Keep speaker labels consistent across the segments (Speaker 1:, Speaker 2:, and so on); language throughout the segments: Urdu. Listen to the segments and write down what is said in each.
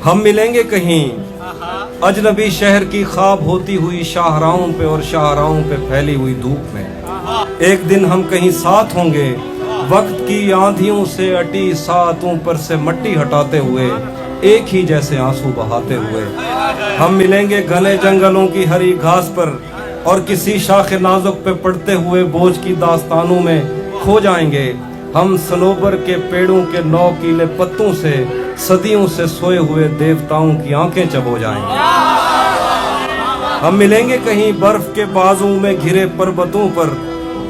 Speaker 1: ہم ملیں گے کہیں اجنبی شہر کی خواب ہوتی ہوئی شاہراہوں پہ اور شاہراہوں پہ پھیلی ہوئی دھوپ میں. ایک دن ہم کہیں ساتھ ہوں گے وقت کی آندھیوں سے اٹی ساتوں پر سے مٹی ہٹاتے ہوئے ایک ہی جیسے آنسو بہاتے ہوئے. ہم ملیں گے گھنے جنگلوں کی ہری گھاس پر اور کسی شاخ نازک پہ پڑتے ہوئے بوجھ کی داستانوں میں کھو جائیں گے. ہم صنوبر کے پیڑوں کے نوکیلے پتوں سے صدیوں سے سوئے ہوئے دیوتاؤں کی آنکھیں چبو جائیں گے. ہم ملیں گے کہیں برف کے بازوں میں گھرے پربتوں پر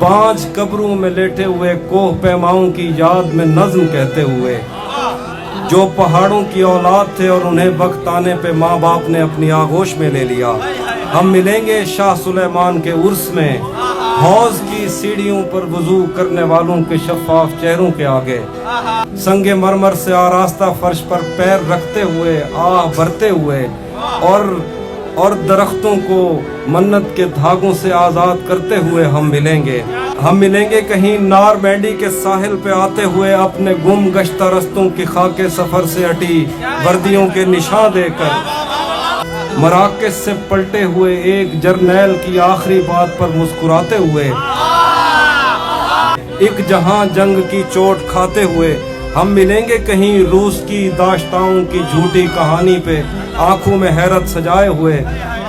Speaker 1: 5 قبروں میں لیٹے ہوئے کوہ پیماؤں کی یاد میں نظم کہتے ہوئے. جو پہاڑوں کی اولاد تھے اور انہیں وقت آنے پہ ماں باپ نے اپنی آغوش میں لے لیا. ہم ملیں گے شاہ سلیمان کے عرس میں حوض کی سیڑھیوں پر وضو کرنے والوں کے شفاف چہروں کے آگے. سنگ مرمر سے آراستہ فرش پر پیر رکھتے ہوئے آہ بھرتے ہوئے اور درختوں کو منت کے دھاگوں سے آزاد کرتے ہوئے ہم ملیں گے. ہم ملیں گے کہیں نار مینڈی کے ساحل پہ آتے ہوئے اپنے گم گشتہ رستوں کی خاک سفر سے اٹی وردیوں کے نشان دے کر. مراکز سے پلٹے ہوئے ایک جرنیل کی آخری بات پر مسکراتے ہوئے. ایک جہاں جنگ کی چوٹ کھاتے ہوئے ہم ملیں گے کہیں روس کی داشتاؤں کی جھوٹی کہانی پہ آنکھوں میں حیرت سجائے ہوئے.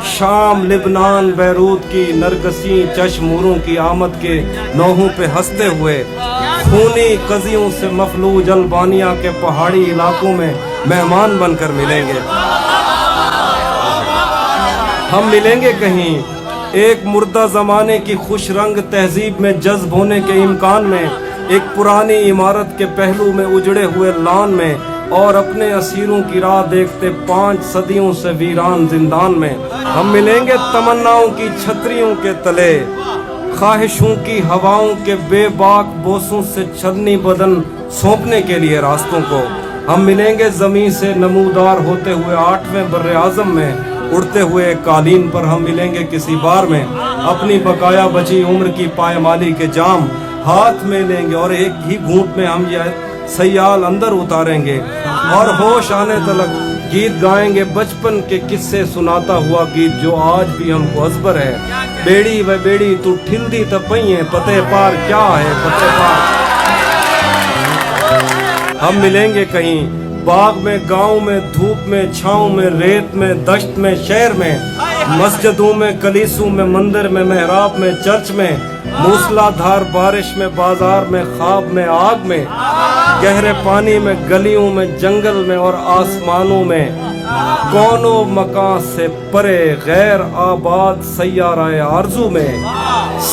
Speaker 1: شام لبنان بیروت کی نرگسی چشموروں کی آمد کے نوحوں پہ ہنستے ہوئے. خونی قضیوں سے مفلوج البانیہ کے پہاڑی علاقوں میں مہمان بن کر ملیں گے. ہم ملیں گے کہیں ایک مردہ زمانے کی خوش رنگ تہذیب میں جذب ہونے کے امکان میں, ایک پرانی عمارت کے پہلو میں اجڑے ہوئے لان میں, اور اپنے اسیروں کی راہ دیکھتے 5 صدیوں سے ویران زندان میں. ہم ملیں گے تمناؤں کی چھتریوں کے تلے, خواہشوں کی ہواؤں کے بے باک بوسوں سے چھلنی بدن سونپنے کے لیے راستوں کو. ہم ملیں گے زمین سے نمودار ہوتے ہوئے 8ویں بر اعظم میں, اڑتے ہوئے قالین پر ہم ملیں گے کسی بار میں. اپنی بقایا بچی عمر کی پائمالی کے جام ہاتھ میں لیں گے اور ایک ہی گھونٹ میں ہم یہ سیال اندر اتاریں گے, اور ہوش آنے تلک گیت گائیں گے بچپن کے قصے سناتا ہوا گیت جو آج بھی ہم کو ازبر ہے. بیڑی و بیڑی تو ٹھلدی تپئیں پتے پار کیا ہے پتے پار. ہم ملیں گے کہیں باغ میں گاؤں میں دھوپ میں چھاؤں میں ریت میں دشت میں شہر میں, مسجدوں میں کلیسوں میں مندر میں محراب میں چرچ میں, موسلا دھار بارش میں بازار میں خواب میں آگ میں, گہرے پانی میں گلیوں میں جنگل میں اور آسمانوں میں. کونوں مکان سے پرے غیر آباد سیارہ آرزو میں,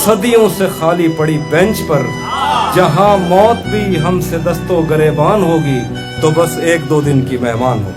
Speaker 1: صدیوں سے خالی پڑی بینچ پر, جہاں موت بھی ہم سے دستوں گریبان ہوگی تو بس 1-2 دن کی مہمان ہو.